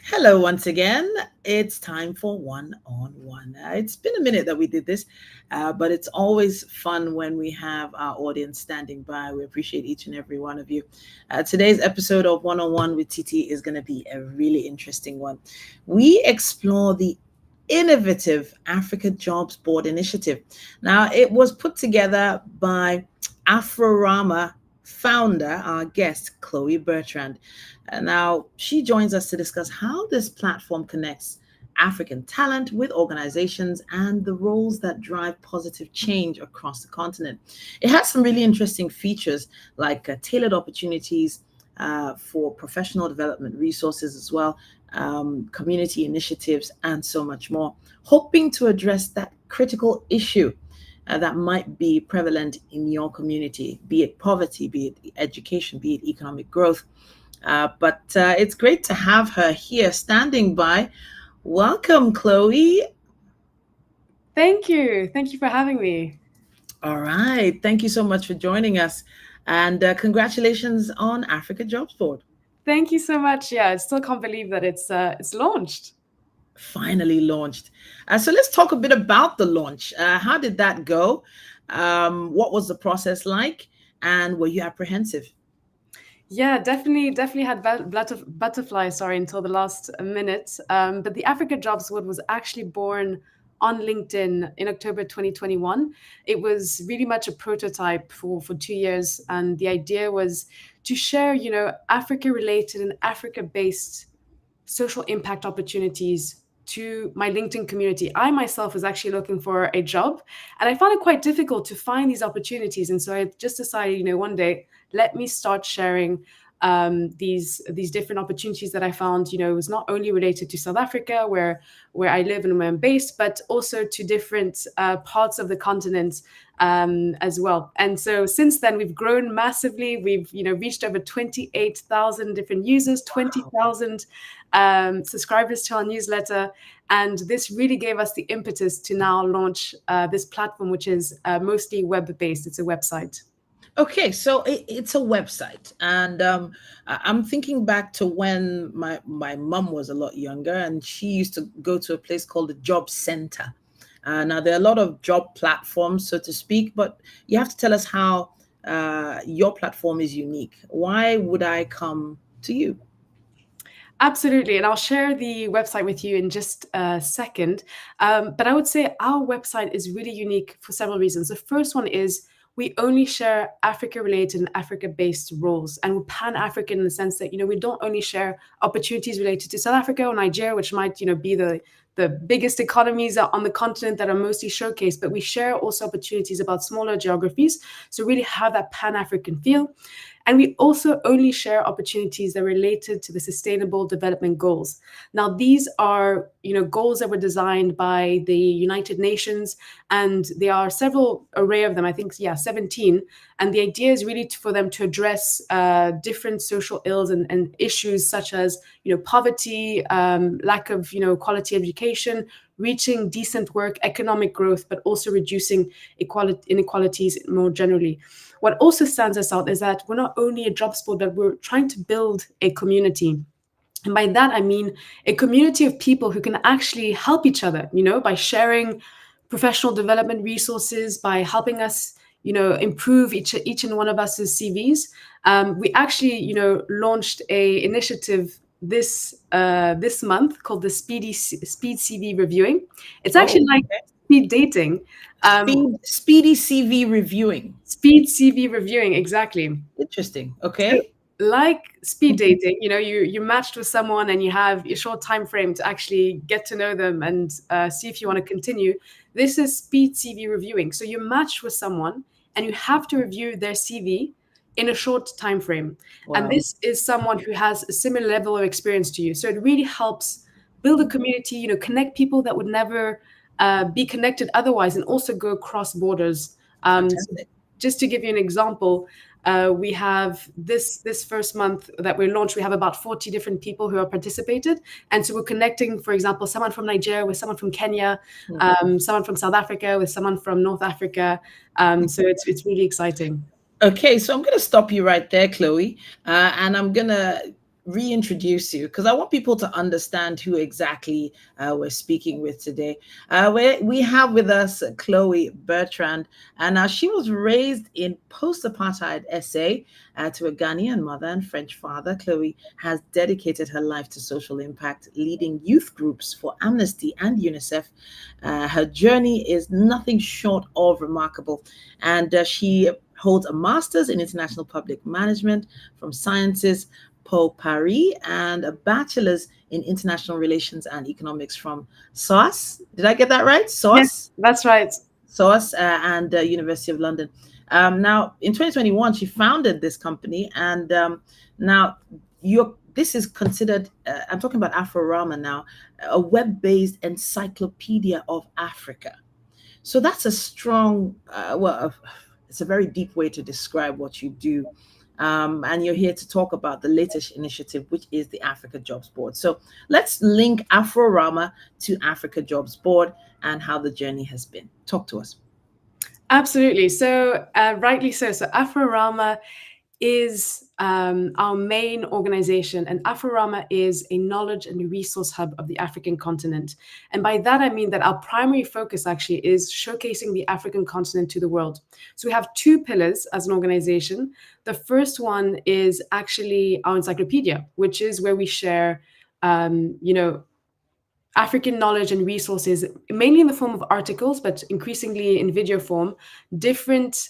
Hello, once again. It's time for one on one. It's been a minute that we did this, but it's always fun when we have our audience standing by. We appreciate each and every one of you. Today's episode of One on One with Titi is going to be a really interesting one. We explore the innovative Africa Jobs Board initiative. Now, it was put together by Afrorama founder, our guest, Chloé Bertrand. Now, she joins us to discuss how this platform connects African talent with organizations and the roles that drive positive change across the continent. It has some really interesting features like tailored opportunities for professional development resources as well, community initiatives, and so much more, hoping to address that critical issue that might be prevalent in your community, be it poverty, be it education, be it economic growth. But it's great to have her here standing by. Welcome, Chloé. Thank you. Thank you for having me. All right. Thank you so much for joining us. And congratulations on Africa Jobs Board. Thank you so much. Yeah, I still can't believe that it's launched. Finally launched. So let's talk a bit about the launch. How did that go? What was the process like? And were you apprehensive? Yeah, definitely had butterflies, sorry, until the last minute. But the Africa Jobs Board was actually born on LinkedIn in October 2021. It was really much a prototype for 2 years. And the idea was to share, Africa-related and Africa-based social impact opportunities to my LinkedIn community. I myself was actually looking for a job and I found it quite difficult to find these opportunities. And so I just decided, one day, let me start sharing these different opportunities that I found. It was not only related to South Africa, where I live and where I'm based, but also to different parts of the continent as well. And so since then, we've grown massively. We've reached over 28,000 different users, 20,000 subscribers to our newsletter, and this really gave us the impetus to now launch this platform, which is mostly web-based. It's a website. Okay, so it's a website, and I'm thinking back to when my mom was a lot younger, and she used to go to a place called the Job Center. Now there are a lot of job platforms, so to speak, but you have to tell us how your platform is unique. Why would I come to you? Absolutely. And I'll share the website with you in just a second. But I would say our website is really unique for several reasons. The first one is we only share Africa-related and Africa-based roles. And we're pan-African in the sense that, we don't only share opportunities related to South Africa or Nigeria, which might, be the biggest economies on the continent that are mostly showcased, but we share also opportunities about smaller geographies. So really have that pan-African feel. And we also only share opportunities that are related to the Sustainable Development Goals. Now, these are, goals that were designed by the United Nations, and there are several array of them. I think, 17. And the idea is really for them to address different social ills and issues such as, poverty, lack of, quality education, reaching decent work, economic growth, but also reducing inequalities more generally. What also stands us out is that we're not only a jobs board, but we're trying to build a community. And by that, I mean a community of people who can actually help each other, by sharing professional development resources, by helping us, improve each and one of us's CVs. We actually, launched a initiative this month called the Speed CV Reviewing. It's actually like speed dating. Speedy CV reviewing. Speed CV reviewing, exactly. Interesting. Okay. Like speed dating, you matched with someone and you have a short time frame to actually get to know them and see if you want to continue. This is speed CV reviewing. So you match with someone and you have to review their CV in a short time frame. Wow. And this is someone who has a similar level of experience to you. So it really helps build a community, connect people that would never be connected otherwise, and also go across borders. Just to give you an example, we have this first month that we launched, we have about 40 different people who have participated. And so we're connecting, for example, someone from Nigeria with someone from Kenya, someone from South Africa with someone from North Africa. So it's really exciting. Okay, so I'm going to stop you right there, Chloé, and I'm going to reintroduce you because I want people to understand who exactly we're speaking with today. We have with us Chloé Bertrand, and she was raised in post-apartheid SA to a Ghanaian mother and French father. Chloé has dedicated her life to social impact, leading youth groups for Amnesty and UNICEF. Her journey is nothing short of remarkable, and she holds a master's in international public management from Sciences Po Paris and a bachelor's in international relations and economics from SOAS. Did I get that right? Yes, SOAS? that's right. SOAS and University of London. Now, in 2021, she founded this company, and now this is considered, I'm talking about Afrorama now, a web-based encyclopedia of Africa. So that's a strong, it's a very deep way to describe what you do. And you're here to talk about the latest initiative, which is the Africa Jobs Board. So let's link Afrorama to Africa Jobs Board and how the journey has been. Talk to us. Absolutely. So, rightly so. So, Afrorama is our main organization, and Afrorama is a knowledge and resource hub of the African continent. And by that, I mean that our primary focus actually is showcasing the African continent to the world. So we have two pillars as an organization. The first one is actually our encyclopedia, which is where we share, African knowledge and resources, mainly in the form of articles, but increasingly in video form, different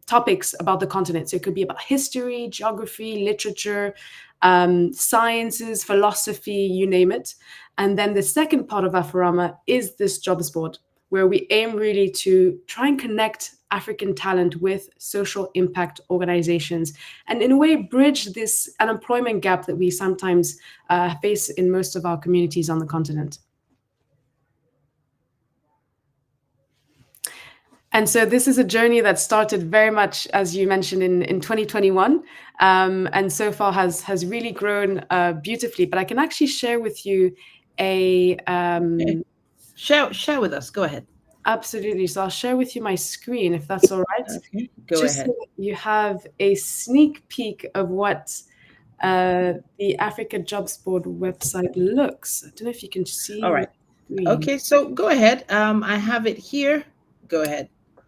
topics about the continent. So it could be about history, geography, literature, sciences, philosophy, you name it. And then the second part of Afrorama is this jobs board, where we aim really to try and connect African talent with social impact organizations, and in a way bridge this unemployment gap that we sometimes face in most of our communities on the continent. And so this is a journey that started very much, as you mentioned, in 2021, and so far has really grown beautifully. But I can actually share with you a... Okay. Share with us. Go ahead. Absolutely. So I'll share with you my screen, if that's all right. Okay, go Just ahead. so that you have a sneak peek of what the Africa Jobs Board website looks. I don't know if you can see All my right. screen. Okay, so go ahead. I have it here. Go ahead. All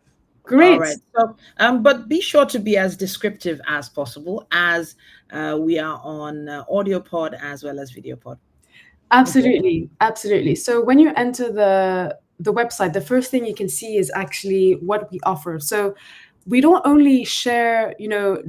Great. right. So, but be sure to be as descriptive as possible, as we are on audio pod as well as video pod. Okay. Absolutely, absolutely. So when you enter the website, the first thing you can see is actually what we offer. So we don't only share,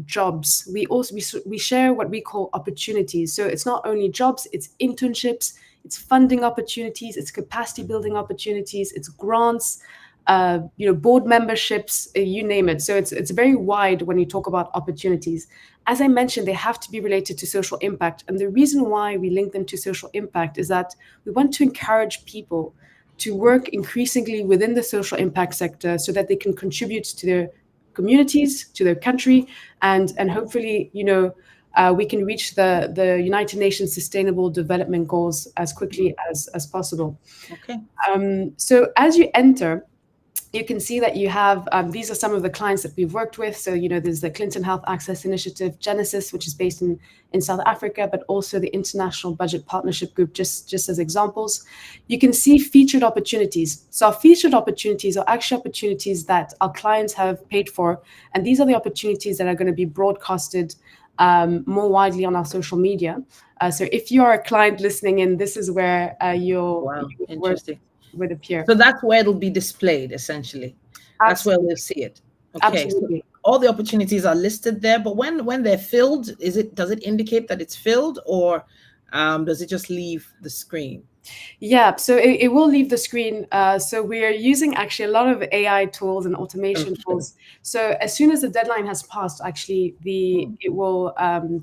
jobs. We also we share what we call opportunities. So it's not only jobs, it's internships, it's funding opportunities, it's capacity building opportunities, it's grants, board memberships, you name it. So it's very wide when you talk about opportunities. As I mentioned, they have to be related to social impact. And the reason why we link them to social impact is that we want to encourage people to work increasingly within the social impact sector so that they can contribute to their communities, to their country, and hopefully, we can reach the United Nations Sustainable Development Goals as quickly as possible. Okay. So as you enter, you can see that you have, these are some of the clients that we've worked with. So, there's the Clinton Health Access Initiative, Genesis, which is based in South Africa, but also the International Budget Partnership Group, just as examples. You can see featured opportunities. So our featured opportunities are actually opportunities that our clients have paid for. And these are the opportunities that are going to be broadcasted more widely on our social media. So if you are a client listening in, this is where your work Interesting. would appear. So that's where it'll be displayed, essentially. That's where we'll see it. Okay. Absolutely. So all the opportunities are listed there, but when they're filled, does it indicate that it's filled, or does it just leave the screen? Yeah, so it will leave the screen. So we're using actually a lot of AI tools and automation tools. So as soon as the deadline has passed, actually the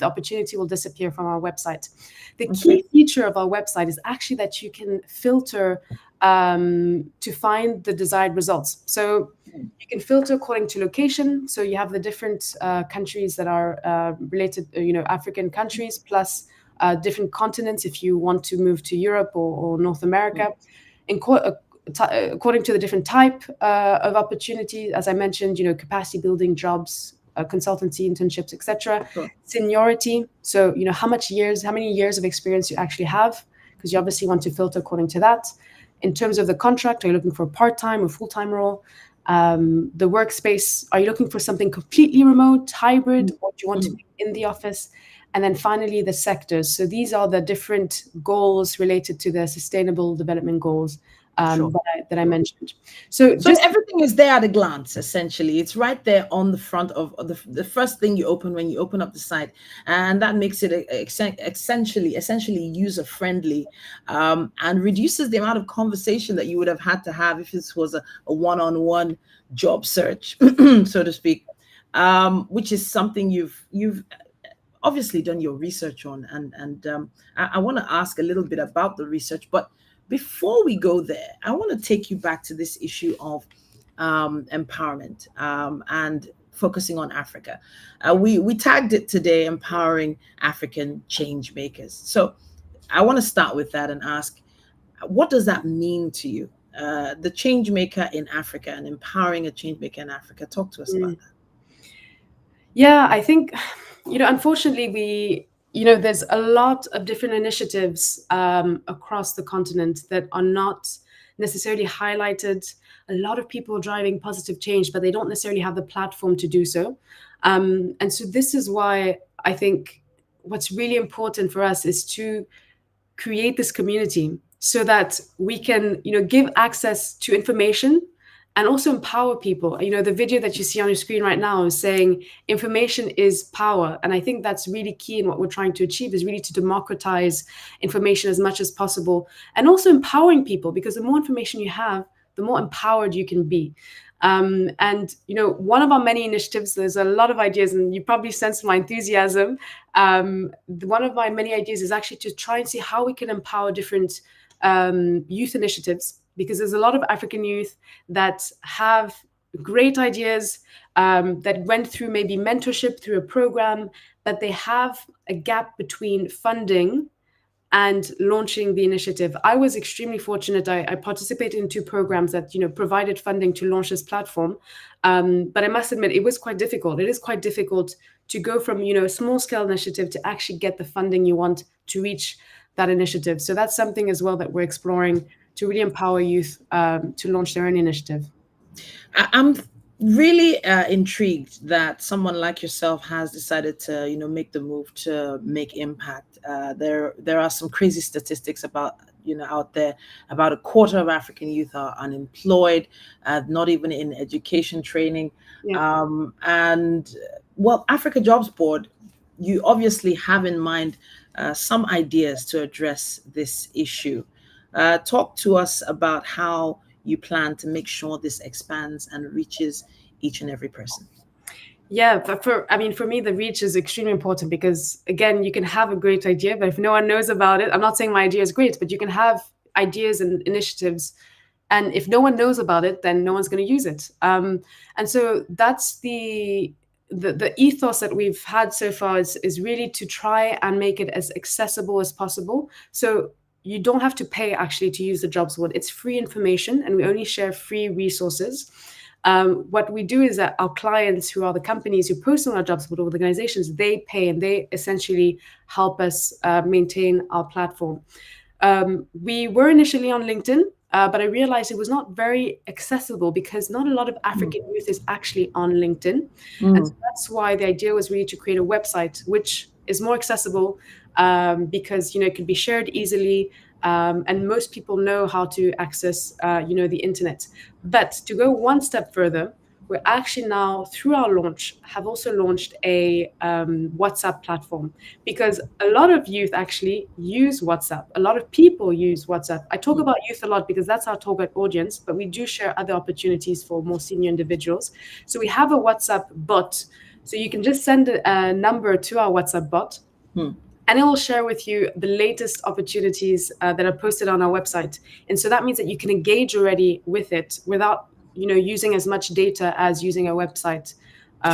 opportunity will disappear from our website. The key feature of our website is actually that you can filter to find the desired results. So you can filter according to location. So you have the different countries that are related, African countries, plus different continents if you want to move to Europe or North America. According to the different type of opportunity, as I mentioned, capacity building jobs, consultancy, internships, etc. Sure. Seniority, so how many years of experience you actually have, because you obviously want to filter according to that. In terms of the contract, are you looking for a part-time or full-time role? The workspace, are you looking for something completely remote, hybrid, or do you want to Mm. be in the office? And then finally, the sectors. So these are the different goals related to the Sustainable Development Goals Sure. that I Sure. mentioned. So So just everything is there at a glance, essentially. It's right there on the front of the first thing you open when you open up the site, and that makes it essentially user friendly, and reduces the amount of conversation that you would have had to have if this was a one-on-one job search, so to speak, which is something you've obviously done your research on, and I want to ask a little bit about the research, but before we go there, I want to take you back to this issue of empowerment, and focusing on Africa. We tagged it today, empowering African change makers. So I want to start with that and ask, what does that mean to you? The change maker in Africa and empowering a change maker in Africa. Talk to us about that. Yeah, I think, unfortunately, there's a lot of different initiatives across the continent that are not necessarily highlighted. A lot of people driving positive change, but they don't necessarily have the platform to do so. And so this is why I think what's really important for us is to create this community so that we can give access to information and also empower people. The video that you see on your screen right now is saying information is power, and I think that's really key in what we're trying to achieve, is really to democratize information as much as possible, and also empowering people, because the more information you have, the more empowered you can be. And one of our many initiatives, there's a lot of ideas, and you probably sense my enthusiasm. One of my many ideas is actually to try and see how we can empower different youth initiatives, because there's a lot of African youth that have great ideas, that went through maybe mentorship through a program, but they have a gap between funding and launching the initiative. I was extremely fortunate. I participated in two programs that provided funding to launch this platform, but I must admit it was quite difficult. It is quite difficult to go from a small scale initiative to actually get the funding you want to reach that initiative. So that's something as well that we're exploring to really empower youth to launch their own initiative. I'm really intrigued that someone like yourself has decided to, make the move to make impact. There are some crazy statistics about, out there. About a quarter of African youth are unemployed, not even in education training. Yeah. And well, Africa Jobs Board, you obviously have in mind some ideas to address this issue. Talk to us about how you plan to make sure this expands and reaches each and every person. Yeah, but for me, the reach is extremely important, because again, you can have a great idea, but if no one knows about it, I'm not saying my idea is great, but you can have ideas and initiatives, and if no one knows about it, then no one's going to use it. And so that's the ethos that we've had so far, is really to try and make it as accessible as possible. So you don't have to pay actually to use the jobs board. It's free information, and we only share free resources. What we do is that our clients, who are the companies who post on our jobs board, organizations, they pay, and they essentially help us maintain our platform. We were initially on LinkedIn, but I realized it was not very accessible, because not a lot of African youth is actually on LinkedIn. And so that's why the idea was really to create a website which is more accessible, because it could be shared easily, and most people know how to access the internet. But to go one step further, we're actually now, through our launch, have also launched a WhatsApp platform, because a lot of youth actually use WhatsApp. A lot of people use WhatsApp. I talk about youth a lot because that's our target audience, but we do share other opportunities for more senior individuals. So we have a WhatsApp bot. So you can just send a number to our WhatsApp bot, and it will share with you the latest opportunities that are posted on our website. And so that means that you can engage already with it without using as much data as using a website.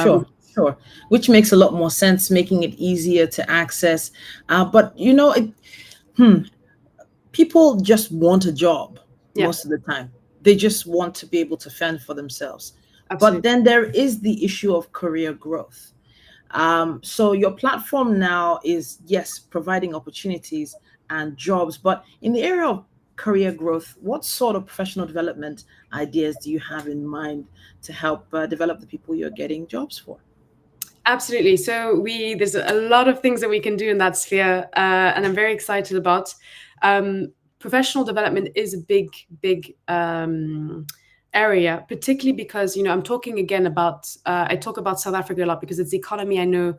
Sure. Which makes a lot more sense, making it easier to access. But people just want a job most of the time. They just want to be able to fend for themselves. But Absolutely. then there is the issue of career growth. So your platform now is, yes, providing opportunities and jobs, but in the area of career growth, what sort of professional development ideas do you have in mind to help develop the people you're getting jobs for? Absolutely. So there's a lot of things that we can do in that sphere, and I'm very excited about. Um, Professional development is a big, big area, particularly because I'm talking again about I talk about South Africa a lot because it's the economy I know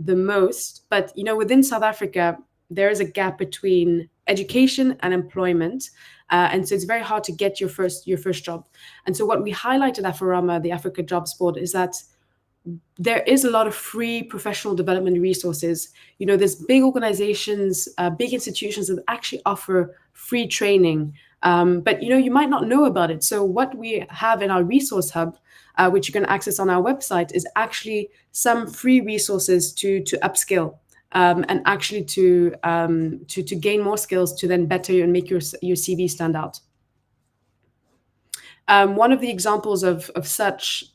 the most. But within South Africa, there is a gap between education and employment. And so it's very hard to get your first job. And so what we highlighted at Afrorama, the Africa Jobs Board, is that there is a lot of free professional development resources. There's big organizations, big institutions that actually offer free training, but you might not know about it. So what we have in our resource hub, which you can access on our website, is actually some free resources to upskill, and actually to gain more skills to then better you and make your CV stand out. One of the examples of such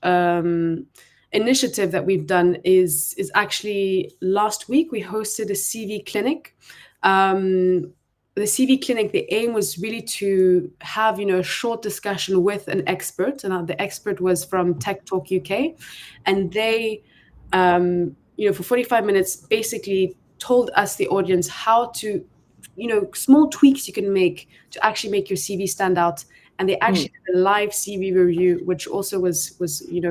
initiative that we've done is actually last week we hosted a CV clinic. The CV clinic, the aim was really to have a short discussion with an expert, and the expert was from Tech Talk UK, and they for 45 minutes basically told us, the audience, how to small tweaks you can make to actually make your CV stand out. And they Hmm. actually did a live CV review, which also was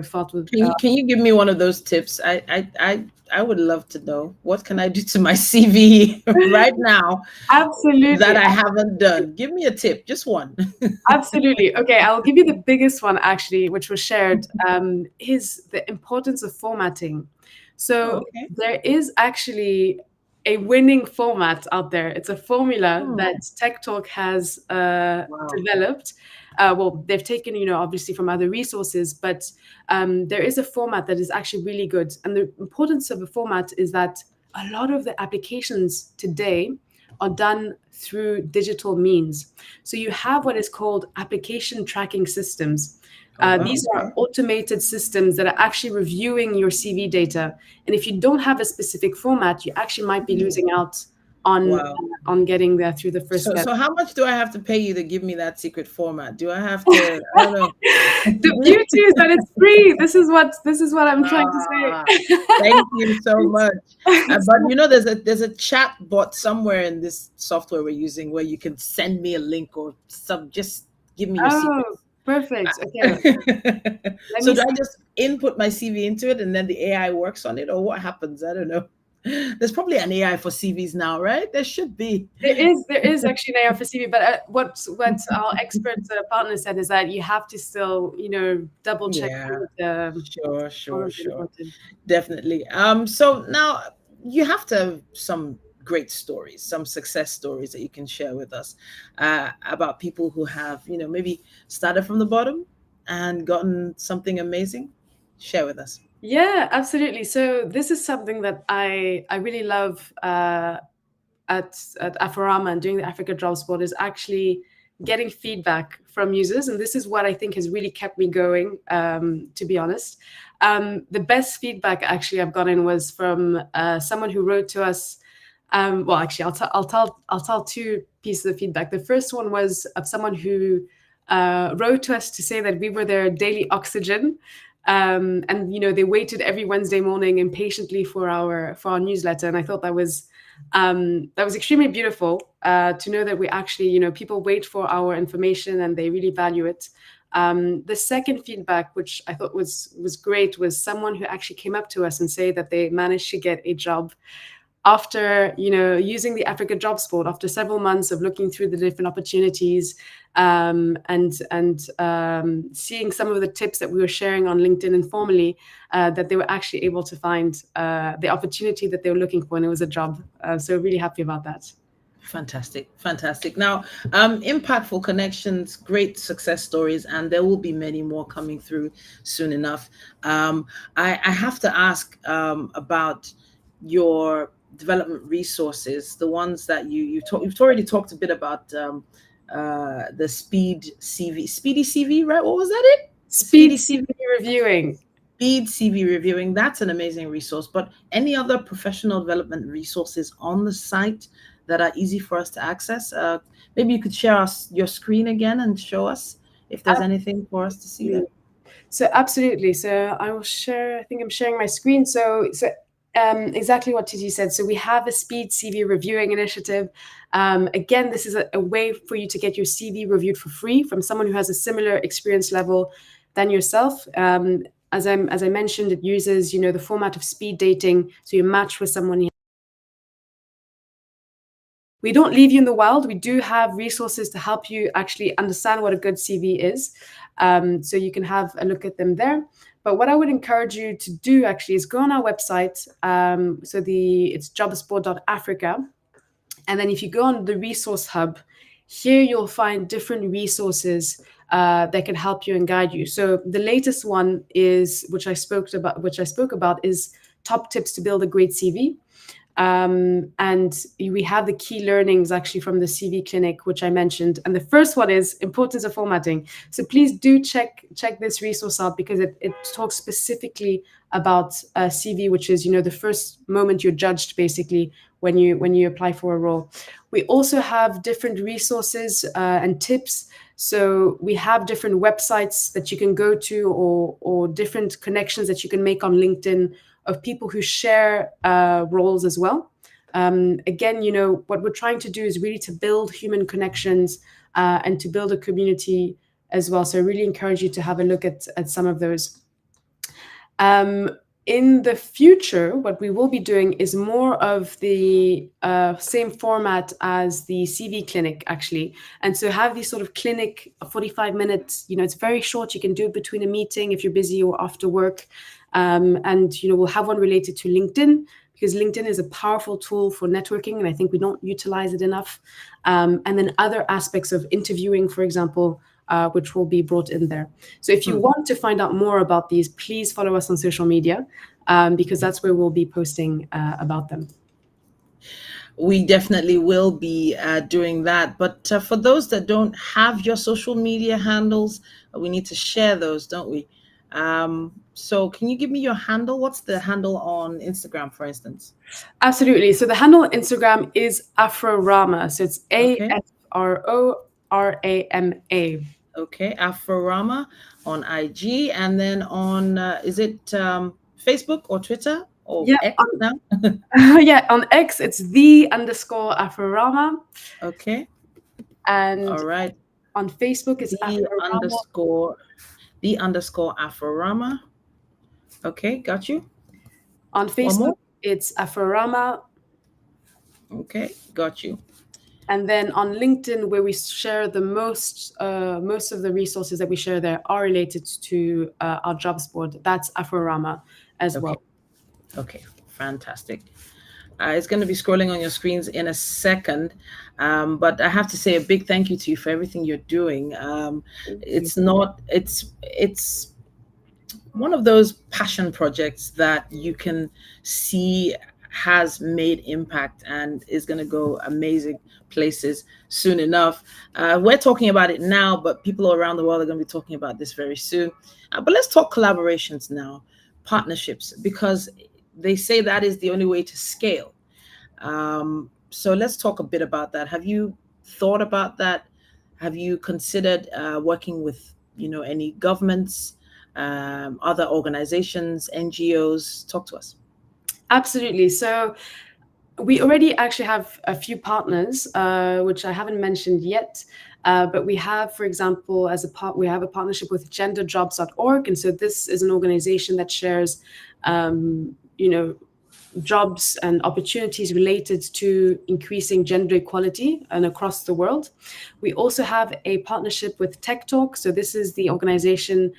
felt with. Can you give me one of those tips? I would love to know, what can I do to my CV right now that Absolutely, I haven't done? Give me a tip, just one. absolutely. Okay, I'll give you the biggest one actually, which was shared. Is the importance of formatting. Oh, So okay. there is actually a winning format out there. It's a formula Hmm. that Tech Talk has Wow. developed. Well, they've taken, obviously from other resources, but there is a format that is actually really good. And the importance of a format is that a lot of the applications today are done through digital means. So you have what is called application tracking systems. Oh, wow. These are Okay. automated systems that are actually reviewing your CV data. And if you don't have a specific format, you actually might be losing out on Wow. on getting there through the first So step. how much do I have to pay you to give me that secret format? Do I have to, I don't know. The beauty is that it's free. This is what I'm trying to Ah, say. thank you so much. But So- there's a chat bot somewhere in this software we're using where you can send me a link or some, just give me your oh, secrets. perfect. Okay, let So me do I see. just input my CV into it and then the AI works on it, or what happens? I don't know. There's probably an AI for CVs now, right? There should be. There is actually an AR for CV, but what our experts partner said is that you have to still double check Yeah, sure, all sure, of the sure. important. Definitely. So now you have to have some great stories, some success stories that you can share with us about people who have, maybe started from the bottom and gotten something amazing. Share with us. Yeah, absolutely. So this is something that I really love at Afrorama and doing the Africa Jobs Board, is actually getting feedback from users, and this is what I think has really kept me going. To be honest, the best feedback actually I've gotten was from someone who wrote to us. Well, actually, I'll tell two pieces of feedback. The first one was of someone who wrote to us to say that we were their daily oxygen. And they waited every Wednesday morning impatiently for our newsletter, and I thought that was extremely beautiful, to know that we actually, people wait for our information and they really value it. The second feedback, which I thought was great, was someone who actually came up to us and say that they managed to get a job after using the Africa Jobs Board, after several months of looking through the different opportunities, and seeing some of the tips that we were sharing on LinkedIn informally, that they were actually able to find the opportunity that they were looking for, and it was a job. So really happy about that. Fantastic, fantastic. Now, impactful connections, great success stories, and there will be many more coming through soon enough. I have to ask about your development resources, the ones that you've already talked a bit about, the speedy CV, right? What was that? It Speed speedy CV CV reviewing. Speed CV reviewing, that's an amazing resource. But any other professional development resources on the site that are easy for us to access? Maybe you could share us your screen again and show us if there's anything for us to see there. So absolutely. So I will share. I think I'm sharing my screen. Exactly what Titi said. So we have a speed CV reviewing initiative. Again, this is a way for you to get your CV reviewed for free from someone who has a similar experience level than yourself. As I mentioned, it uses the format of speed dating. So you match with someone. We don't leave you in the wild. We do have resources to help you actually understand what a good CV is. So you can have a look at them there. But what I would encourage you to do actually is go on our website. It's jobsport.africa. And then if you go on the resource hub, here you'll find different resources that can help you and guide you. So the latest one is, which I spoke about, is top tips to build a great CV. And we have the key learnings actually from the CV clinic, which I mentioned. And the first one is importance of formatting. So please do check this resource out, because it talks specifically about CV, which is the first moment you're judged basically when you apply for a role. We also have different resources and tips. So we have different websites that you can go to, or different connections that you can make on LinkedIn of people who share roles as well. Again, what we're trying to do is really to build human connections and to build a community as well. So I really encourage you to have a look at some of those. In the future, what we will be doing is more of the same format as the CV clinic, actually. And so have these sort of clinic 45 minutes, it's very short. You can do it between a meeting if you're busy or after work. And, we'll have one related to LinkedIn, because LinkedIn is a powerful tool for networking, and I think we don't utilize it enough. And then other aspects of interviewing, for example, which will be brought in there. So if you want to find out more about these, please follow us on social media, because that's where we'll be posting about them. We definitely will be doing that. But for those that don't have your social media handles, we need to share those, don't we? So can you give me your handle? What's the handle on Instagram, for instance? Absolutely. So the handle on Instagram is Afrorama. So it's AFRORAMA. Okay, Afrorama on IG, and then on is it Facebook or Twitter or X now? Yeah, on X it's _Afrorama. Okay. And all right. On Facebook it's the _ Afrorama. Okay, got you. On Facebook it's Afrorama. Okay, got you. And then on LinkedIn, where we share the most of the resources that we share there are related to our jobs board. That's Afrorama as well. Okay, fantastic. It's going to be scrolling on your screens in a second, but I have to say a big thank you to you for everything you're doing. It's one of those passion projects that you can see has made impact and is going to go amazing places soon enough. We're talking about it now, but people around the world are going to be talking about this very soon. But let's talk collaborations now, partnerships, because they say that is the only way to scale. So let's talk a bit about that. Have you thought about that? Have you considered working with any governments, other organizations, NGOs? Talk to us. Absolutely. So we already actually have a few partners, which I haven't mentioned yet. But we have, for example, we have a partnership with genderjobs.org. And so this is an organization that shares, jobs and opportunities related to increasing gender equality and across the world. We also have a partnership with Tech Talk. So this is the organization,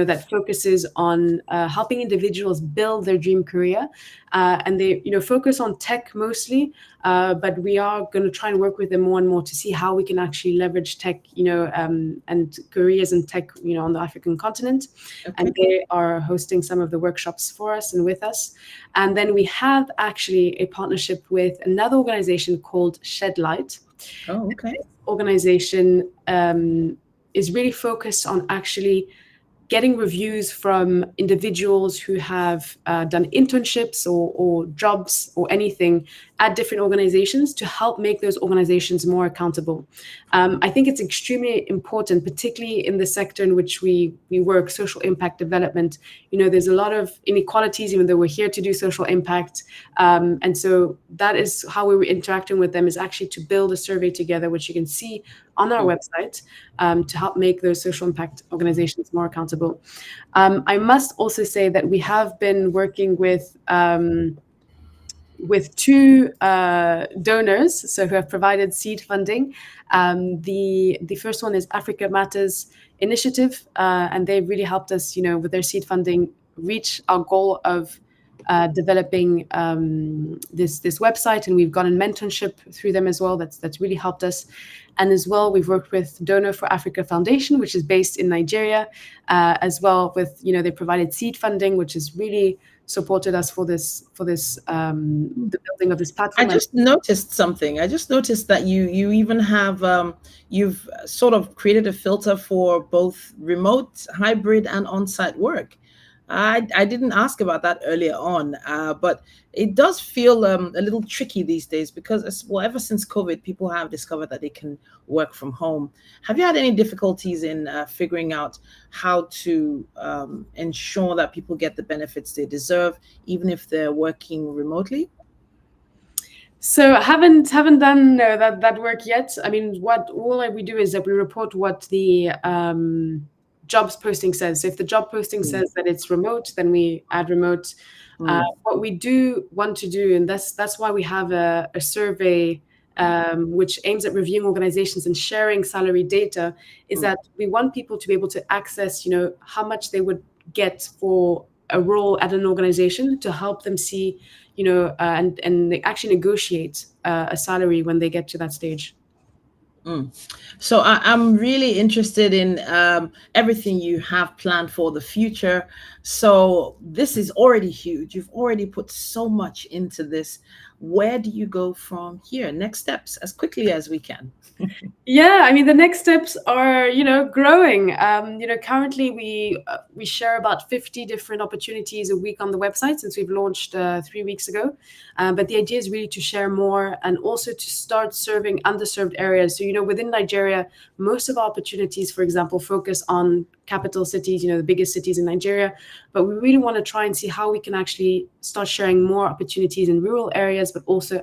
that focuses on helping individuals build their dream career. And they, focus on tech mostly, but we are going to try and work with them more and more to see how we can actually leverage tech, and careers in tech, on the African continent. Okay. And they are hosting some of the workshops for us and with us. And then we have actually a partnership with another organization called Shed Light. Oh, okay. This organization is really focused on actually getting reviews from individuals who have done internships or jobs or anything at different organizations to help make those organizations more accountable. I think it's extremely important, particularly in the sector in which we work, social impact development. There's a lot of inequalities, even though we're here to do social impact. And so that is how we were interacting with them, is actually to build a survey together, which you can see on our website, to help make those social impact organizations more accountable. I must also say that we have been working with two donors, so who have provided seed funding. The first one is Africa Matters Initiative, and they've really helped us, with their seed funding, reach our goal of developing this website, and we've gotten mentorship through them as well. That's really helped us. And as well, we've worked with Donor for Africa Foundation, which is based in Nigeria, as well. With they provided seed funding, which has really supported us for this the building of this platform. I just noticed something. I just noticed that you even have you've sort of created a filter for both remote, hybrid, and on-site work. I didn't ask about that earlier on, but it does feel a little tricky these days because, ever since COVID, people have discovered that they can work from home. Have you had any difficulties in figuring out how to ensure that people get the benefits they deserve, even if they're working remotely? So I haven't done that work yet. I mean, all we do is that we report what the jobs posting says. So if the job posting says that it's remote, then we add remote. What we do want to do, and that's why we have a survey which aims at reviewing organizations and sharing salary data, is that we want people to be able to access, how much they would get for a role at an organization, to help them see, and they actually negotiate a salary when they get to that stage. So I'm really interested in everything you have planned for the future. So this is already huge. You've already put so much into this. Where do you go from here? Next steps, as quickly as we can. Yeah, I mean, the next steps are, growing. Currently we share about 50 different opportunities a week on the website since we've launched 3 weeks ago. But the idea is really to share more and also to start serving underserved areas. So, within Nigeria, most of our opportunities, for example, focus on capital cities, the biggest cities in Nigeria. But we really want to try and see how we can actually start sharing more opportunities in rural areas, but also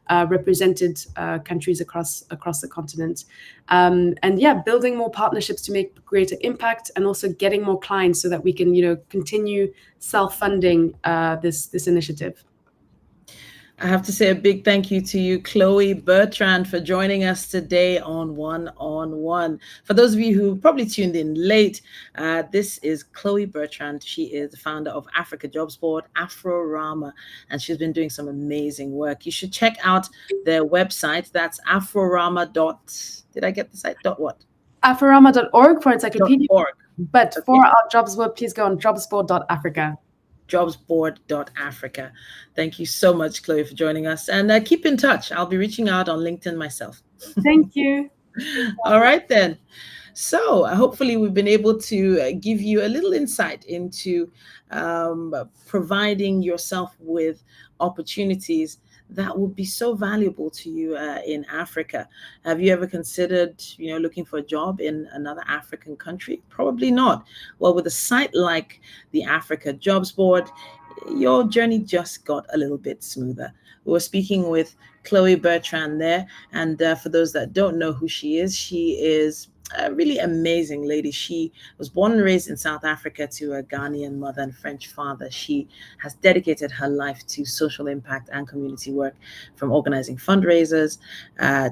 represented countries across the continent, and building more partnerships to make greater impact, and also getting more clients so that we can continue self-funding this initiative. I have to say a big thank you to you, Chloé Bertrand, for joining us today on One on One. For those of you who probably tuned in late, this is Chloé Bertrand. She is the founder of Africa Jobs Board, Afrorama, and she's been doing some amazing work. You should check out their website. That's Afrorama. Did I get the site? What? Afrorama.org for encyclopedia. .org. But for our Jobs Board, please go on jobsboard.africa. Jobsboard.africa. Thank you so much, Chloé, for joining us. And keep in touch. I'll be reaching out on LinkedIn myself. Thank you. All right, then. So hopefully we've been able to give you a little insight into providing yourself with opportunities that would be so valuable to you in Africa. Have you ever considered, looking for a job in another African country? Probably not. Well, with a site like the Africa Jobs Board, your journey just got a little bit smoother. We were speaking with Chloé Bertrand there, and for those that don't know who she is a really amazing lady. She was born and raised in South Africa to a Ghanaian mother and French father. She has dedicated her life to social impact and community work, from organizing fundraisers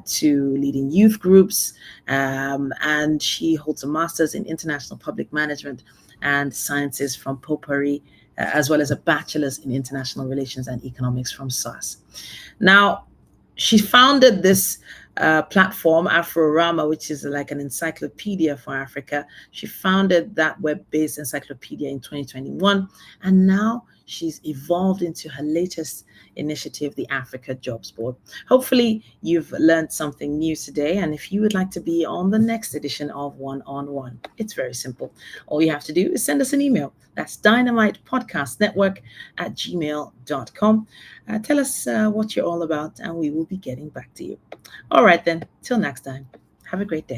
to leading youth groups. And she holds a master's in international public management and sciences from Potpourri, as well as a bachelor's in international relations and economics from SARS. Now, she founded this platform, Afrorama, which is like an encyclopedia for Africa. She founded that web-based encyclopedia in 2021, and now she's evolved into her latest initiative, the Africa Jobs Board. Hopefully, you've learned something new today. And if you would like to be on the next edition of One on One, it's very simple. All you have to do is send us an email. That's dynamitepodcastnetwork@gmail.com. Tell us what you're all about, and we will be getting back to you. All right, then. Till next time. Have a great day.